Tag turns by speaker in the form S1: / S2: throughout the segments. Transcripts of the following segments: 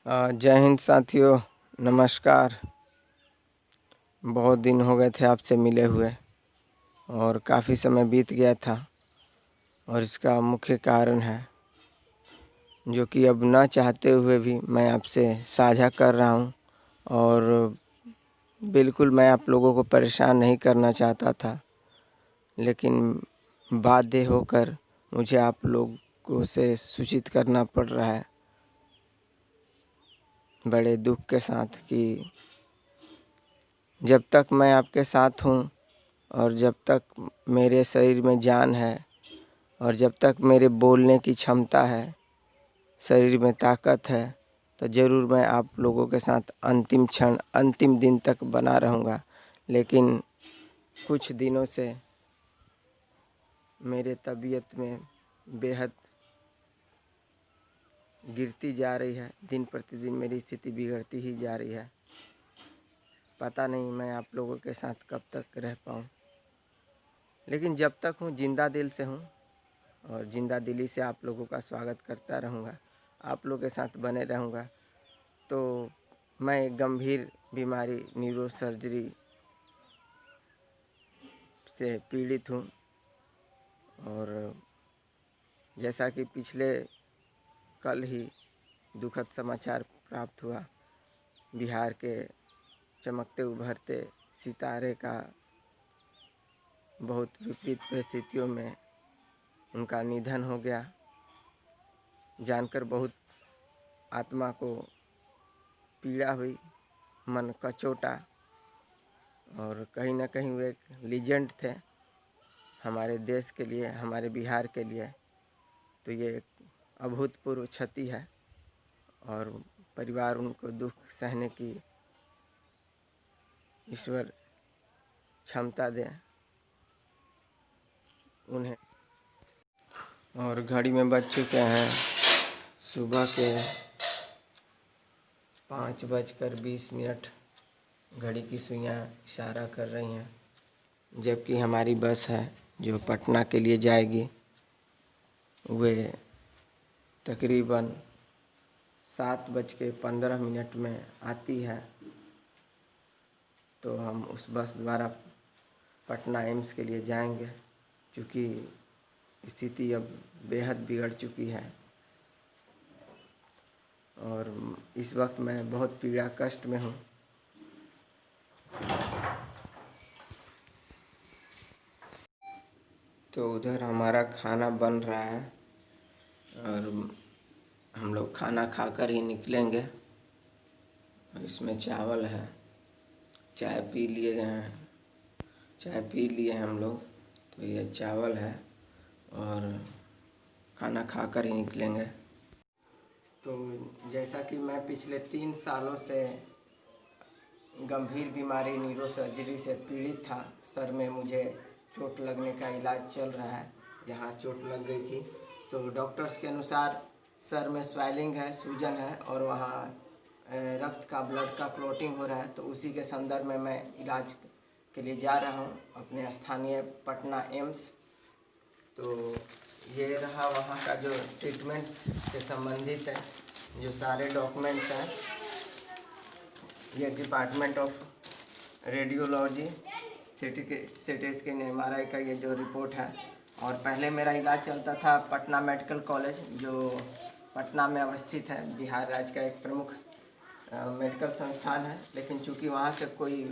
S1: जय हिंद साथियों, नमस्कार। बहुत दिन हो गए थे आपसे मिले हुए और काफ़ी समय बीत गया था और इसका मुख्य कारण है जो कि अब ना चाहते हुए भी मैं आपसे साझा कर रहा हूँ। और बिल्कुल मैं आप लोगों को परेशान नहीं करना चाहता था, लेकिन बाध्य होकर मुझे आप लोगों से सूचित करना पड़ रहा है बड़े दुख के साथ कि जब तक मैं आपके साथ हूँ और जब तक मेरे शरीर में जान है और जब तक मेरे बोलने की क्षमता है, शरीर में ताकत है, तो ज़रूर मैं आप लोगों के साथ अंतिम क्षण, अंतिम दिन तक बना रहूँगा। लेकिन कुछ दिनों से मेरे तबीयत में बेहद गिरती जा रही है। दिन प्रतिदिन मेरी स्थिति बिगड़ती ही जा रही है। पता नहीं मैं आप लोगों के साथ कब तक रह पाऊँ, लेकिन जब तक हूँ जिंदा दिल से हूँ और जिंदा दिली से आप लोगों का स्वागत करता रहूँगा, आप लोगों के साथ बने रहूँगा। तो मैं एक गंभीर बीमारी न्यूरो सर्जरी से पीड़ित हूँ और जैसा कि पिछले कल ही दुखद समाचार प्राप्त हुआ, बिहार के चमकते उभरते सितारे का बहुत विपरीत परिस्थितियों में उनका निधन हो गया। जानकर बहुत आत्मा को पीड़ा हुई, मन कचोटा। और कहीं ना कहीं वो एक लीजेंड थे हमारे देश के लिए, हमारे बिहार के लिए। तो ये एक अभूतपूर्व क्षति है और परिवार उनको दुख सहने की ईश्वर क्षमता दे उन्हें। और घड़ी में बज चुके हैं सुबह के 5:20। घड़ी की सुइयाँ इशारा कर रही हैं, जबकि हमारी बस है जो पटना के लिए जाएगी, वे तकरीबन 7:15 में आती है। तो हम उस बस द्वारा पटना एम्स के लिए जाएंगे, क्योंकि स्थिति अब बेहद बिगड़ चुकी है और इस वक्त मैं बहुत पीड़ा कष्ट में हूँ। तो उधर हमारा खाना बन रहा है और हम लोग खाना खाकर ही निकलेंगे। इसमें चावल है, चाय पी लिए हैं, चाय पी लिए हम लोग। तो ये चावल है और खाना खाकर ही निकलेंगे। तो जैसा कि मैं पिछले 3 सालों से गंभीर बीमारी न्यूरो सर्जरी से पीड़ित था। सर में मुझे चोट लगने का इलाज चल रहा है, यहाँ चोट लग गई थी। तो डॉक्टर्स के अनुसार सर में स्वेलिंग है, सूजन है और वहाँ रक्त का, ब्लड का क्लॉटिंग हो रहा है। तो उसी के संदर्भ में मैं इलाज के लिए जा रहा हूँ अपने स्थानीय पटना एम्स। तो ये रहा वहाँ का जो ट्रीटमेंट से संबंधित है, जो सारे डॉक्यूमेंट्स हैं। ये department of radiology, CT scan, MRI का ये जो रिपोर्ट है। और पहले मेरा इलाज चलता था पटना मेडिकल कॉलेज, जो पटना में अवस्थित है, बिहार राज्य का एक प्रमुख मेडिकल संस्थान है। लेकिन चूँकि वहाँ से कोई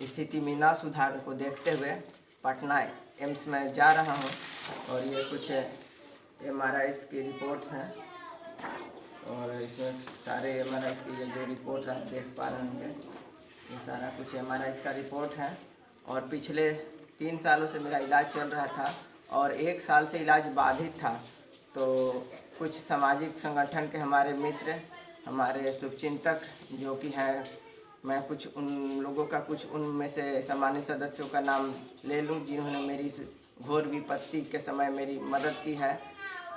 S1: स्थिति में ना सुधार को देखते हुए पटना एम्स में जा रहा हूँ। और ये कुछ MRI की रिपोर्ट्स हैं और इसमें सारे MRI की ये जो रिपोर्ट आप देख पा रहे होंगे, ये सारा कुछ MRI का रिपोर्ट है। और पिछले 3 सालों से मेरा इलाज चल रहा था और 1 साल से इलाज बाधित था। तो कुछ सामाजिक संगठन के हमारे मित्र, हमारे शुभचिंतक जो कि हैं, मैं कुछ उन लोगों का, कुछ उनमें से सम्मानित सदस्यों का नाम ले लूं जिन्होंने मेरी इस घोर विपत्ति के समय मेरी मदद की है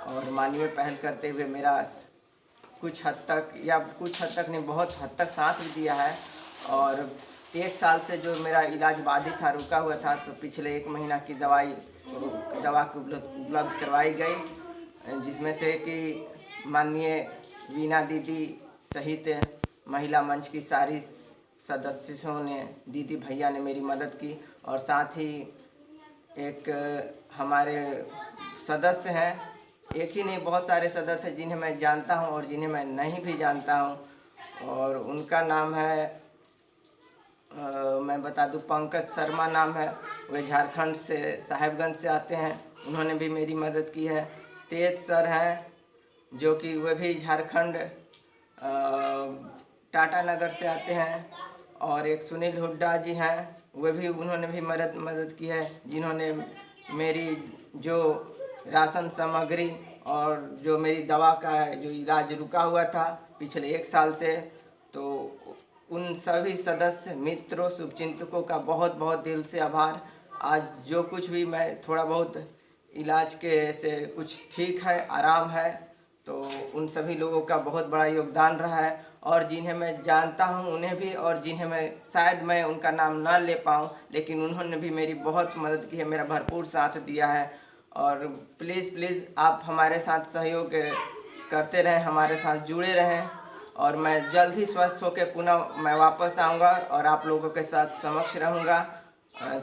S1: और मानवीय पहल करते हुए मेरा कुछ हद तक, या कुछ हद तक नहीं, बहुत हद तक साथ भी दिया है। और 1 साल से जो मेरा इलाज बाधित था, रुका हुआ था, तो पिछले 1 महीना की दवा को उपलब्ध करवाई गई, जिसमें से कि माननीय वीना दीदी, सहित महिला मंच की सारी सदस्यों ने, दीदी भैया ने मेरी मदद की। और साथ ही एक हमारे सदस्य हैं, एक ही नहीं बहुत सारे सदस्य हैं जिन्हें मैं जानता हूं और जिन्हें मैं नहीं भी जानता हूं। और उनका नाम है मैं बता दूं, पंकज शर्मा नाम है। वे झारखंड से साहेबगंज से आते हैं, उन्होंने भी मेरी मदद की है। तेज सर हैं जो कि वे भी झारखंड टाटा नगर से आते हैं। और एक सुनील हुड्डा जी हैं, वे भी उन्होंने भी मदद की है, जिन्होंने मेरी जो राशन सामग्री और जो मेरी दवा का जो इलाज रुका हुआ था पिछले 1 साल से, तो उन सभी सदस्य मित्रों शुभचिंतकों का बहुत बहुत दिल से आभार। आज जो कुछ भी मैं थोड़ा बहुत इलाज के से कुछ ठीक है, आराम है, तो उन सभी लोगों का बहुत बड़ा योगदान रहा है। और जिन्हें मैं जानता हूं उन्हें भी, और जिन्हें मैं शायद मैं उनका नाम ना ले पाऊं, लेकिन उन्होंने भी मेरी बहुत मदद की है, मेरा भरपूर साथ दिया है। और प्लीज़ आप हमारे साथ सहयोग करते रहें, हमारे साथ जुड़े रहें। और मैं जल्द ही स्वस्थ होकर पुनः मैं वापस आऊँगा और आप लोगों के साथ समक्ष रहूँगा।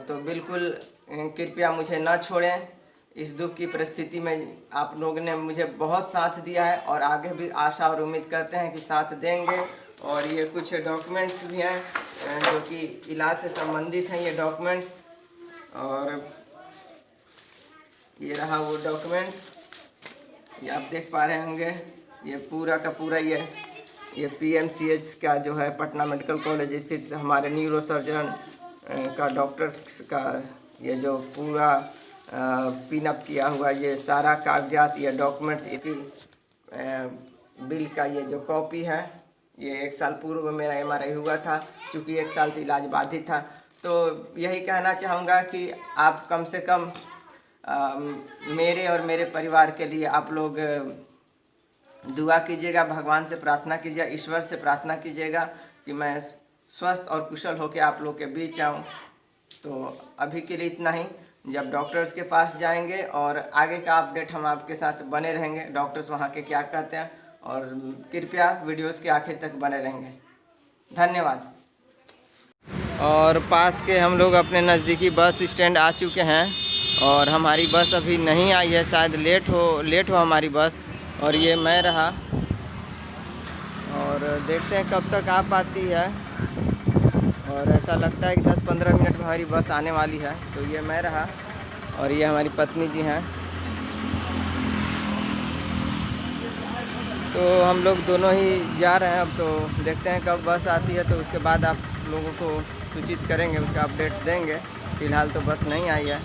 S1: तो बिल्कुल कृपया मुझे न छोड़ें। इस दुख की परिस्थिति में आप लोगों ने मुझे बहुत साथ दिया है और आगे भी आशा और उम्मीद करते हैं कि साथ देंगे। और ये कुछ डॉक्यूमेंट्स भी हैं जो कि इलाज से संबंधित हैं, ये डॉक्यूमेंट्स। और ये रहा वो डॉक्यूमेंट्स, ये आप देख पा रहे होंगे। ये पूरा का पूरा ये PMCH का जो है पटना मेडिकल कॉलेज स्थित हमारे न्यूरो सर्जन का डॉक्टर का ये जो पूरा पिनअप किया हुआ ये सारा कागजात, ये डॉक्यूमेंट्स, इसकी बिल का ये जो कॉपी है, ये 1 साल पूर्व में मेरा MRI हुआ था, चूँकि 1 साल से इलाज बाधित था। तो यही कहना चाहूँगा कि आप कम से कम मेरे और मेरे परिवार के लिए आप लोग दुआ कीजिएगा, भगवान से प्रार्थना कीजिएगा, ईश्वर से प्रार्थना कीजिएगा कि मैं स्वस्थ और कुशल होकर आप लोग के बीच आऊँ। तो अभी के लिए इतना ही। जब डॉक्टर्स के पास जाएंगे और आगे का अपडेट हम आपके साथ बने रहेंगे, डॉक्टर्स वहाँ के क्या कहते हैं, और कृपया वीडियोस के आखिर तक बने रहेंगे। धन्यवाद। और पास के हम लोग अपने नज़दीकी बस स्टैंड आ चुके हैं और हमारी बस अभी नहीं आई है, शायद लेट हो हमारी बस। और ये मैं रहा, और देखते हैं कब तक आ पाती है। और ऐसा लगता है कि 10-15 मिनट में हमारी बस आने वाली है। तो ये मैं रहा और ये हमारी पत्नी जी हैं। तो हम लोग दोनों ही जा रहे हैं। अब तो देखते हैं कब बस आती है, तो उसके बाद आप लोगों को सूचित करेंगे, उसका अपडेट देंगे। फ़िलहाल तो बस नहीं आई है,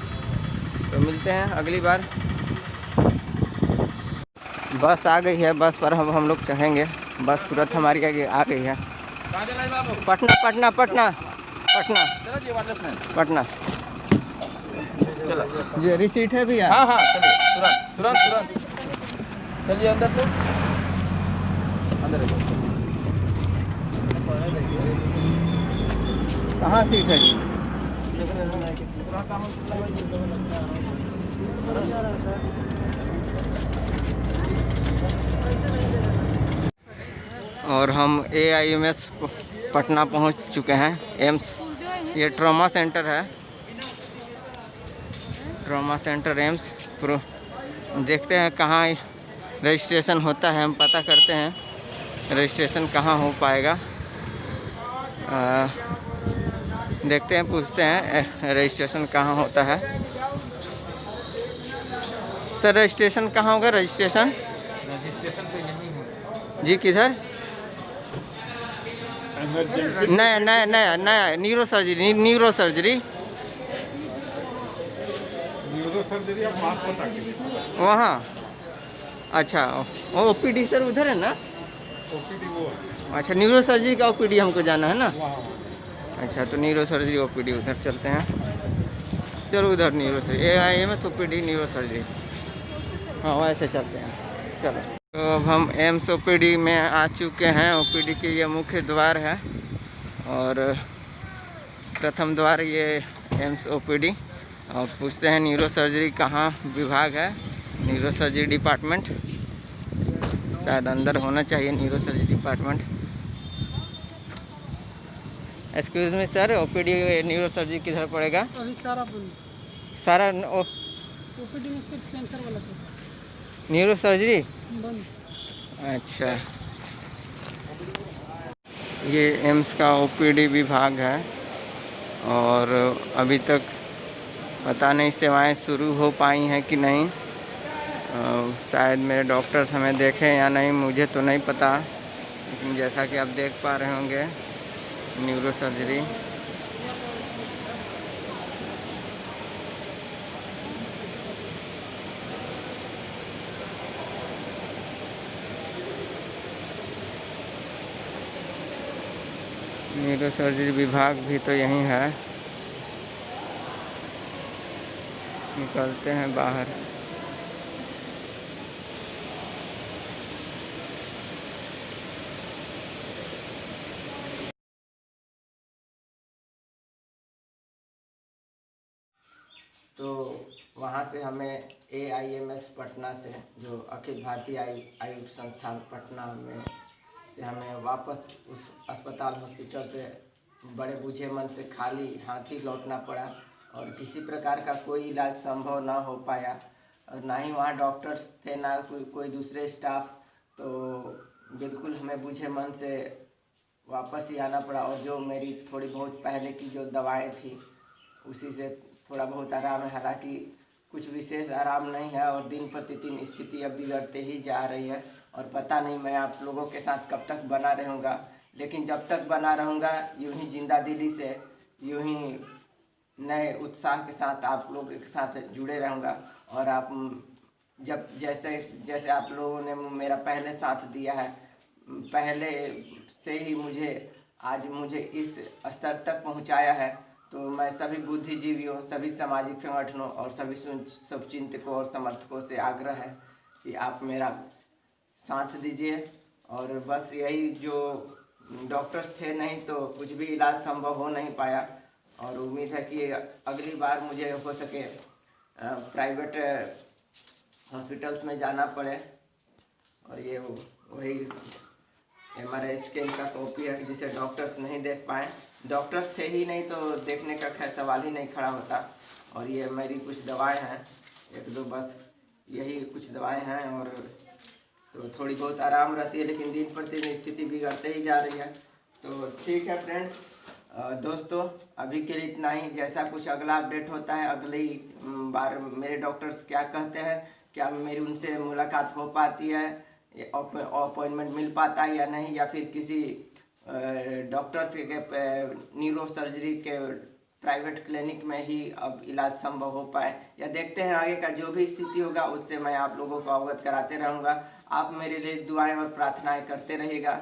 S1: तो मिलते हैं अगली बार। बस आ गई है, बस पर हम लोग चढ़ेंगे। बस तुरंत हमारी आगे आ गई है। पटना चलो जी, रिसीट है भैया?
S2: हाँ चलिए, तुरंत चलिए अंदर से, अंदर
S1: कहाँ सीट है जी? और हम AIMS पटना पहुंच चुके हैं, एम्स। ये ट्रॉमा सेंटर है, ट्रॉमा सेंटर एम्स। देखते हैं कहाँ रजिस्ट्रेशन होता है, हम पता करते हैं रजिस्ट्रेशन कहाँ हो पाएगा। देखते हैं, पूछते हैं रजिस्ट्रेशन कहाँ होता है। सर रजिस्ट्रेशन कहाँ होगा? रजिस्ट्रेशन
S2: तो यहीं है
S1: जी। किधर? नया न्यूरो सर्जरी वहाँ। अच्छा, OPD सर उधर है ना?
S2: OPD वो है।
S1: अच्छा, न्यूरो सर्जरी का OPD हमको जाना है ना? अच्छा, तो न्यूरो सर्जरी OPD उधर चलते हैं। चलो उधर neuro surgery, AIMS OPD neuro surgery, हाँ वैसे चलते हैं। चलो, तो अब हम एम्स OPD में आ चुके हैं। OPD के ये मुख्य द्वार है और प्रथम द्वार ये एम्स OPD। और पूछते हैं न्यूरो सर्जरी कहाँ विभाग है, न्यूरो सर्जरी डिपार्टमेंट। शायद अंदर होना चाहिए neuro surgery department. Excuse me sir, OPD neuro surgery किधर पड़ेगा?
S3: अभी सारा बंद।
S1: सारा
S3: ओपीडी में सिर्फ कैंसर वाला सर
S1: न्यूरो सर्जरी
S3: बंद।
S1: अच्छा, ये एम्स का ओपीडी विभाग है और अभी तक पता नहीं सेवाएं शुरू हो पाई हैं कि नहीं। शायद मेरे डॉक्टर्स हमें देखें या नहीं, मुझे तो नहीं पता, लेकिन जैसा कि आप देख पा रहे होंगे न्यूरो सर्जरी। न्यूरो सर्जरी विभाग भी तो यहीं है। निकलते हैं बाहर। तो वहाँ से हमें AIMS पटना से, जो अखिल भारतीय आयुर्वेद संस्थान पटना में से हमें वापस उस अस्पताल हॉस्पिटल से बड़े बूझे मन से खाली हाथ ही लौटना पड़ा और किसी प्रकार का कोई इलाज संभव ना हो पाया और ना ही वहाँ डॉक्टर्स थे, ना कोई दूसरे स्टाफ। तो बिल्कुल हमें बूझे मन से वापस ही आना पड़ा और जो मेरी थोड़ी बहुत पहले की जो दवाएं थी उसी से थोड़ा बहुत आराम है। हालांकि कुछ विशेष आराम नहीं है और दिन प्रतिदिन स्थिति अब बिगड़ते ही जा रही है और पता नहीं मैं आप लोगों के साथ कब तक बना रहूँगा, लेकिन जब तक बना रहूँगा यूं ही जिंदा दिली से, यूं ही नए उत्साह के साथ आप लोगों के साथ जुड़े रहूँगा। और आप जब जैसे आप लोगों ने मेरा पहले साथ दिया है, पहले से ही आज मुझे इस स्तर तक पहुँचाया है, तो मैं सभी बुद्धिजीवियों, सभी सामाजिक संगठनों और सभी शुभचिंतकों और समर्थकों से आग्रह है कि आप मेरा साथ दीजिए। और बस यही, जो डॉक्टर्स थे नहीं तो कुछ भी इलाज संभव हो नहीं पाया और उम्मीद है कि अगली बार मुझे हो सके प्राइवेट हॉस्पिटल्स में जाना पड़े। और ये वही MRI स्कैन का कॉपी है जिसे डॉक्टर्स नहीं देख पाए। डॉक्टर्स थे ही नहीं तो देखने का खैर सवाल ही नहीं खड़ा होता। और ये मेरी कुछ दवाएं हैं, एक दो बस यही कुछ दवाएं हैं और तो थोड़ी बहुत आराम रहती है, लेकिन दिन प्रतिदिन स्थिति बिगड़ते ही जा रही है। तो ठीक है फ्रेंड्स, दोस्तों अभी के लिए इतना ही। जैसा कुछ अगला अपडेट होता है, अगली बार मेरे डॉक्टर्स क्या कहते हैं, क्या मेरी उनसे मुलाकात हो पाती है, अपॉइंटमेंट मिल पाता है या नहीं, या फिर किसी डॉक्टर्स के न्यूरो सर्जरी के प्राइवेट क्लिनिक में ही अब इलाज संभव हो पाए, या देखते हैं आगे का जो भी स्थिति होगा उससे मैं आप लोगों को अवगत कराते रहूँगा। आप मेरे लिए दुआएं और प्रार्थनाएं करते रहिएगा।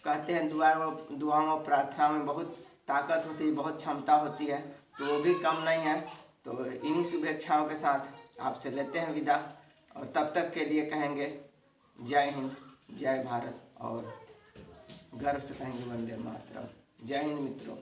S1: कहते हैं दुआओं और प्रार्थना में बहुत ताकत होती है, बहुत क्षमता होती है, तो वो भी कम नहीं है। तो इन्हीं शुभेच्छाओं के साथ आपसे लेते हैं विदा और तब तक के लिए कहेंगे जय हिंद, जय भारत और गर्व से कहेंगे वंदे मातरम। जय हिंद मित्रों।